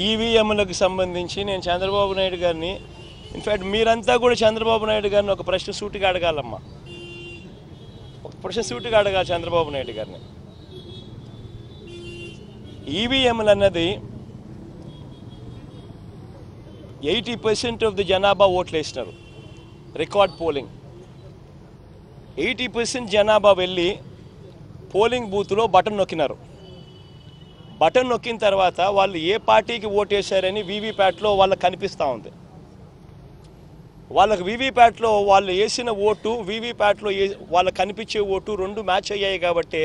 ఈవీఎంలకు సంబంధించి నేను చంద్రబాబు నాయుడు గారిని, ఇన్ఫ్యాక్ట్ మీరంతా కూడా చంద్రబాబు నాయుడు గారిని ఒక ప్రశ్న సూటిగా అడగాలమ్మా, ఒక ప్రశ్న సూటిగా అడగాలి చంద్రబాబు నాయుడు గారిని. ఈవీఎంలు అన్నది 80% ఆఫ్ ది జనాభా ఓట్లు వేసినారు. రికార్డ్ పోలింగ్ 80% జనాభా వెళ్ళి పోలింగ్ బూత్లో బటన్ నొక్కినారు. బటన్ నొక్కిన తర్వాత వాళ్ళు ఏ పార్టీకి ఓటేశారని వీవీప్యాట్లో వాళ్ళకి కనిపిస్తూ ఉంది. వాళ్ళకి వీవీప్యాట్లో వాళ్ళు వేసిన ఓటు, వీవీప్యాట్లో వాళ్ళకి కనిపించే ఓటు రెండు మ్యాచ్ అయ్యాయి కాబట్టి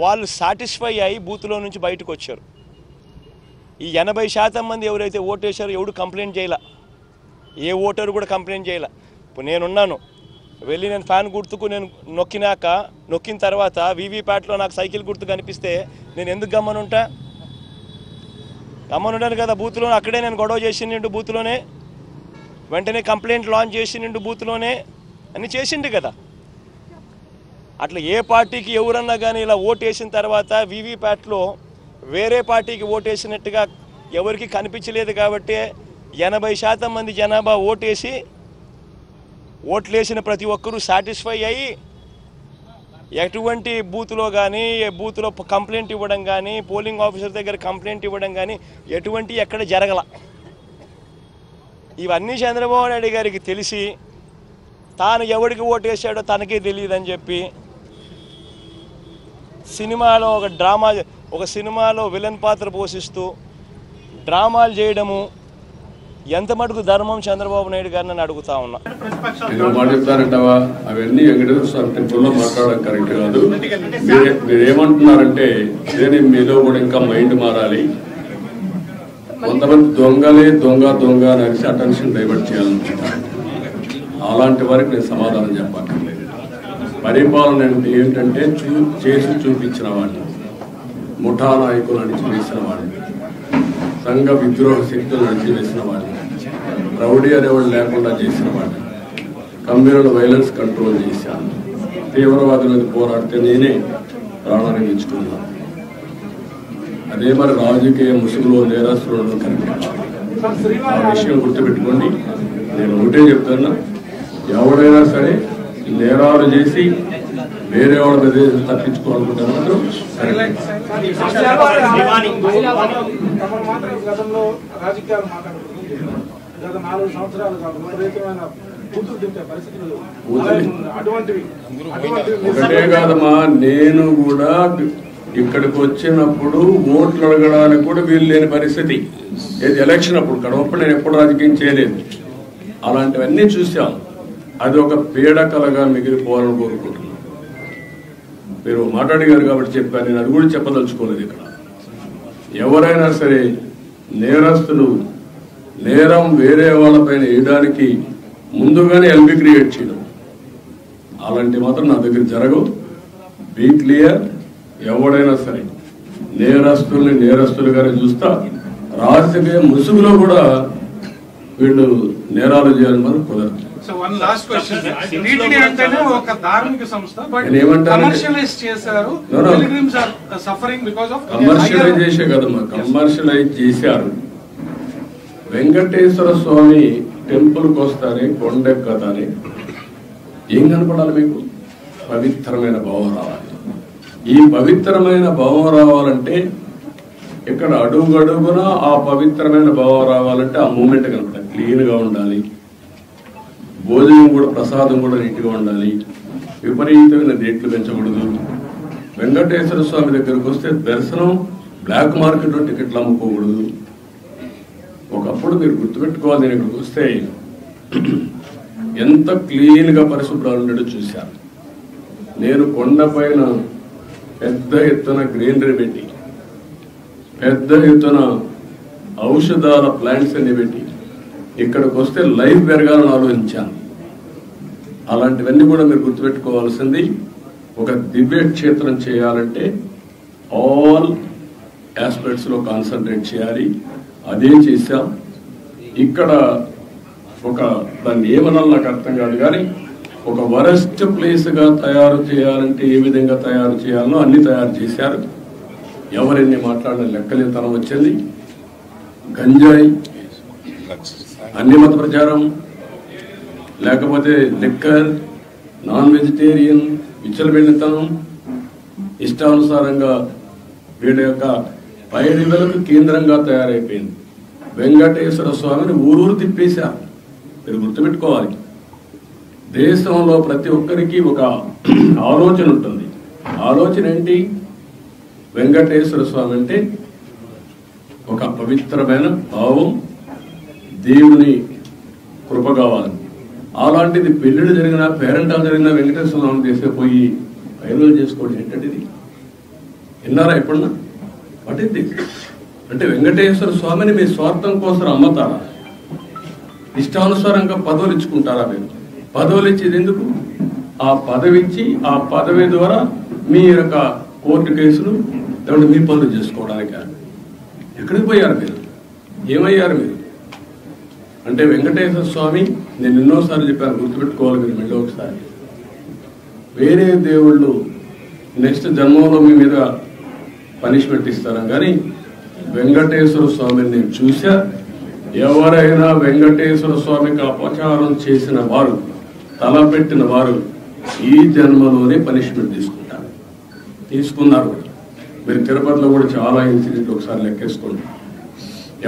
వాళ్ళు సాటిస్ఫై అయ్యి బూత్లో నుంచి బయటకు వచ్చారు. ఈ 80% మంది ఎవరైతే ఓటేశారో ఎవడు కంప్లైంట్ చేయాల, ఏ ఓటరు కూడా కంప్లైంట్ చేయాల. ఇప్పుడు నేనున్నాను, వెళ్ళి నేను ఫ్యాన్ గుర్తుకు నేను నొక్కిన తర్వాత వీవీప్యాట్లో నాకు సైకిల్ గుర్తు కనిపిస్తే నేను ఎందుకు గమ్మనుంటాను కదా. బూత్లో అక్కడే నేను గొడవ చేసిండు, బూత్లోనే వెంటనే కంప్లైంట్ లాంచ్ చేసిండు, బూత్లోనే అన్నీ చేసిండు కదా. అట్లా ఏ పార్టీకి ఎవరన్నా కానీ ఇలా ఓటేసిన తర్వాత వీవీప్యాట్లో వేరే పార్టీకి ఓటేసినట్టుగా ఎవరికి కనిపించలేదు కాబట్టి 80% మంది జనాభా ఓట్లేసిన ప్రతి ఒక్కరూ సాటిస్ఫై అయ్యి ఎటువంటి బూత్లో కానీ బూత్లో కంప్లైంట్ ఇవ్వడం కానీ పోలింగ్ ఆఫీసర్ దగ్గర కంప్లైంట్ ఇవ్వడం కానీ ఎటువంటి ఎక్కడ జరగల. ఇవన్నీ చంద్రబాబు నాయుడు గారికి తెలిసి తాను ఎవరికి ఓటేశాడో తనకే తెలియదని చెప్పి ఒక సినిమాలో విలన్ పాత్ర పోషిస్తూ డ్రామాలు చేయడము ఎంత మటుకు ధర్మం చంద్రబాబు నాయుడు గారిని అని అడుగుతా ఉన్నా. చెప్తారంటావా? అవన్నీ వెంకటేశ్వర స్వామి టెంపుల్లో మాట్లాడడం కరెక్ట్ కాదు. మీరేమంటున్నారంటే అదే మీలో కూడా ఇంకా మైండ్ మారాలి. కొంతమంది దొంగలే దొంగ అని అరిసి అటెన్షన్ డైవర్ట్ చేయాలనుకుంటారు. అలాంటి వారికి నేను సమాధానం చెప్పక్కర్లేదు. పరిపాలన అంటే ఏంటంటే చేసి చూపించిన వాడిని, ముఠా నాయకులు అణిచివేసిన వాడిని, సంఘ విద్రోహ శక్తులు అణిచివేసిన వాడిని, రౌడీ అనేవాళ్ళు లేకుండా చేసిన వాడిని, కమ్యూనల్ వైలెన్స్ కంట్రోల్ చేశాను, తీవ్రవాదుల మీద పోరాడితే నేనే ప్రాణాన్ని ఇచ్చుకున్నాను. అదే మరి రాజకీయ ముసుగులో నేరస్తులను కరెక్ట్. ఆ విషయం గుర్తుపెట్టుకోండి. నేను ఒకటే చెప్తున్నా, ఎవడైనా సరే నేరాలు చేసి వేరే వాళ్ళ మీద తప్పించుకోవాలనుకుంటే మాత్రం ఒకటే కాదమ్మా, నేను కూడా ఇక్కడికి వచ్చినప్పుడు ఓట్లు అడగడానికి కూడా వీలు లేని పరిస్థితి. ఎలక్షన్ అప్పుడు కడవప్పుడు నేను ఎప్పుడు రాజకీయం చేయలేదు. అలాంటివన్నీ చూసాం. అది ఒక పీడకలగా మిగిలిపోవాలని కోరుకుంటున్నాను. మీరు మాట్లాడిగారు కాబట్టి చెప్పాను, నేను అది కూడా చెప్పదలుచుకోలేదు. ఇక్కడ ఎవరైనా సరే నేరస్తులు నేరం వేరే వాళ్ళపైన వేయడానికి ముందుగానే ఎల్బీ క్రియేట్ చేయడం, అలాంటి మాత్రం నా దగ్గర జరగవు. Be clear. ఎవడైనా సరే నేరస్తుల్ని నేరస్తులుగానే చూస్తా. రాజకీయ ముసుగులో కూడా వీళ్ళు నేరాలు చేయాలని మనం కుదరదు. కమర్షియలైజ్ కదమ్మా, కమర్షియలైజ్ చేశారు. వెంకటేశ్వర స్వామి టెంపుల్కి వస్తానే కొండెక్కతానే ఏం కనపడాలి మీకు? పవిత్రమైన భావం రావాలి. ఈ పవిత్రమైన భావం రావాలంటే ఇక్కడ అడుగడుగున ఆ పవిత్రమైన భావం రావాలంటే ఆ మూమెంట్ కనపడాలి. క్లీన్ గా ఉండాలి, భోజనం కూడా ప్రసాదం కూడా నీట్గా ఉండాలి, విపరీతమైన రేట్లు పెంచకూడదు. వెంకటేశ్వర స్వామి దగ్గరకు వస్తే దర్శనం బ్లాక్ మార్కెట్ లో టికెట్లు అమ్ముకోకూడదు. ఒకప్పుడు మీరు గుర్తుపెట్టుకోవాలి, నేను ఇక్కడికి వస్తే ఎంత క్లీన్ గా పరిశుభ్రాలు ఉండేటో చూశాను. నేను కొండపైన పెద్ద ఎత్తున గ్రీనరీ పెట్టి, పెద్ద ఎత్తున ఔషధాల ప్లాంట్స్ అన్ని పెట్టి ఇక్కడికి వస్తే లైఫ్ పెరగాలని ఆలోచించాను. అలాంటివన్నీ కూడా మీరు గుర్తుపెట్టుకోవాల్సింది. ఒక దివ్య క్షేత్రం చేయాలంటే ఆల్ ఆస్పెక్ట్స్ లో కాన్సన్ట్రేట్ చేయాలి. అదే చేశాం. ఇక్కడ ఒక దాన్ని ఏమన్నా నాకు అర్థం కాదు కానీ ఒక వరస్ట్ ప్లేస్ గా తయారు చేయాలంటే ఏ విధంగా తయారు చేయాలనో అన్ని తయారు చేశారు. ఎవరెన్ని మాట్లాడిన లెక్కలేతనం వచ్చింది. గంజాయి, అన్ని మత ప్రచారం, లేకపోతే లిక్కర్, నాన్ వెజిటేరియన్, విచ్చలబెడితనం, ఇష్టానుసారంగా వీళ్ళ యొక్క పైరులకు కేంద్రంగా తయారైపోయింది. వెంకటేశ్వర స్వామిని ఊరూరు తిప్పేశారు. మీరు గుర్తుపెట్టుకోవాలి, దేశంలో ప్రతి ఒక్కరికి ఒక ఆలోచన ఉంటుంది. ఆలోచన ఏంటి? వెంకటేశ్వర స్వామి అంటే ఒక పవిత్రమైన భావం, దేవుని కృప కావాలి. అలాంటిది పెళ్లిళ్ళు జరిగినా, పేరెంటాలు జరిగినా వెంకటేశ్వర స్వామిని తీసుకుపోయి పైరులు చేసుకోవడం ఏంటంటే ఇది విన్నారా ఎప్పుడన్నా? పట్టింది అంటే వెంకటేశ్వర స్వామిని మీ స్వార్థం కోసం అమ్మతారా? ఇష్టానుసారంగా పదవులు ఇచ్చుకుంటారా? మీరు పదవులు ఇచ్చేది ఎందుకు? ఆ పదవి ఇచ్చి ఆ పదవి ద్వారా మీ యొక్క కోర్టు కేసులు లేకుంటే మీ పనులు చేసుకోవడానికి ఎక్కడికి పోయారు మీరు? ఏమయ్యారు మీరు? అంటే వెంకటేశ్వర స్వామి, నేను ఎన్నోసార్లు చెప్పాను, గుర్తుపెట్టుకోవాలి మీరు మళ్ళీ ఒకసారి. వేరే దేవుళ్ళు నెక్స్ట్ జన్మంలో మీ మీద పనిష్మెంట్ ఇస్తారా, కానీ వెంకటేశ్వర స్వామిని నేను చూసా. ఎవరైనా వెంకటేశ్వర స్వామికి అపచారం చేసిన వారు, తలపెట్టిన వారు ఈ జన్మలోనే పనిష్మెంట్ తీసుకున్నారు. మీరు తిరుపతిలో కూడా చాలా ఇన్సిడెంట్లు ఒకసారి లెక్కేసుకోండి.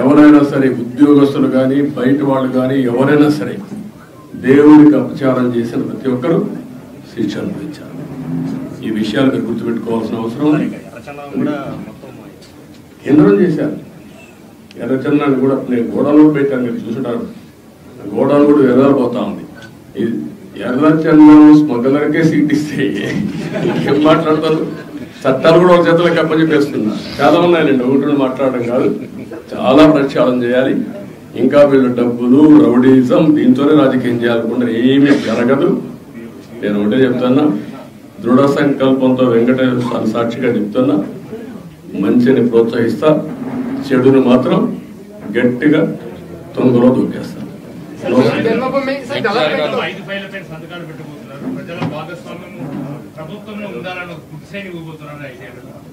ఎవరైనా సరే, ఉద్యోగస్తులు కానీ బయట వాళ్ళు కానీ ఎవరైనా సరే, దేవుడికి అపచారం చేసిన ప్రతి ఒక్కరూ శిక్ష అనుభవించారు. ఈ విషయాలు మీరు గుర్తుపెట్టుకోవాల్సిన అవసరం. కేంద్రం చేశారు. ఎర్రచందనాన్ని కూడా నేను గోడలో పెట్టాను, మీరు చూసుంటారు. గోడలు కూడా ఎర్రపోతా ఉంది. ఎర్రచందనం స్మగ్లర్కే సీట్ ఇస్తే ఏం మాట్లాడతారు? చట్టాలు కూడా ఒక చేతులకు అప్పచెప్పేస్తున్నా. చాలా ఉన్నాయండి, ఒకటి మాట్లాడడం కాదు, చాలా ప్రక్షాళన చేయాలి. ఇంకా వీళ్ళు డబ్బులు, రౌడీజం, దీంతోనే రాజకీయం చేయాలనుకుంటే ఏమీ జరగదు. నేను ఒకటే చెప్తున్నా, దృఢ సంకల్పంతో వెంకటేశ్వర స్వామి సాక్షిగా చెప్తున్నా, మంచిని ప్రోత్సహిస్తా, చెడును మాత్రం గట్టిగా తొందరలో దూకేస్తా.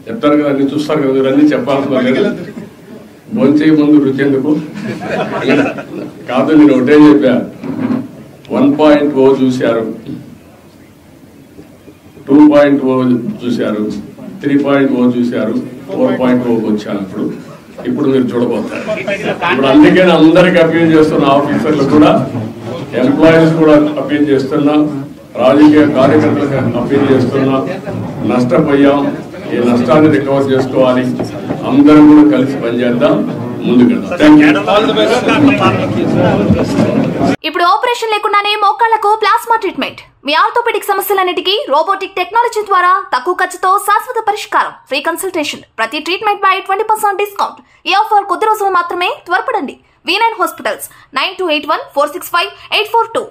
చెప్తారు కదా, అన్ని చూస్తారు కదా, మీరు అన్ని చెప్పాల్సిన భోంచే ముందు రుచేందుకు కాదు. నేను ఒకటే చెప్పా, 1.0 చూశారు, 2.0 చూశారు, 3.0 చూశారు, 4.0 వచ్చాను. ఇప్పుడు మీరు చూడబోతారు. ఇప్పుడు అందుకే అందరికి అప్పీల్ చేస్తున్న, ఆఫీసర్లు కూడా, ఎంప్లాయీస్ కూడా అప్పీల్ చేస్తున్నా, రాజకీయ కార్యకర్తలకు అప్పీల్ చేస్తున్నా. నష్టపోయాం, ఈ నష్టాన్ని రికవర్ చేసుకోవాలి. అందరం కూడా కలిసి పనిచేద్దాం. ఇప్పుడు ఆపరేషన్ లేకుండానే మోకాళ్లకు ప్లాస్మా ట్రీట్మెంట్. మీ ఆర్థోపెడిక్ సమస్యలన్నిటికీ రోబోటిక్ టెక్నాలజీ ద్వారా తక్కువ ఖర్చుతో శాశ్వత పరిష్కారం. Free consultation. ప్రతి ట్రీట్మెంట్ పై 20% డిస్కౌంట్. ఈ ఆఫర్ కొద్ది రోజులు మాత్రమే. త్వరపడండి. V9 hospitals 9281465842.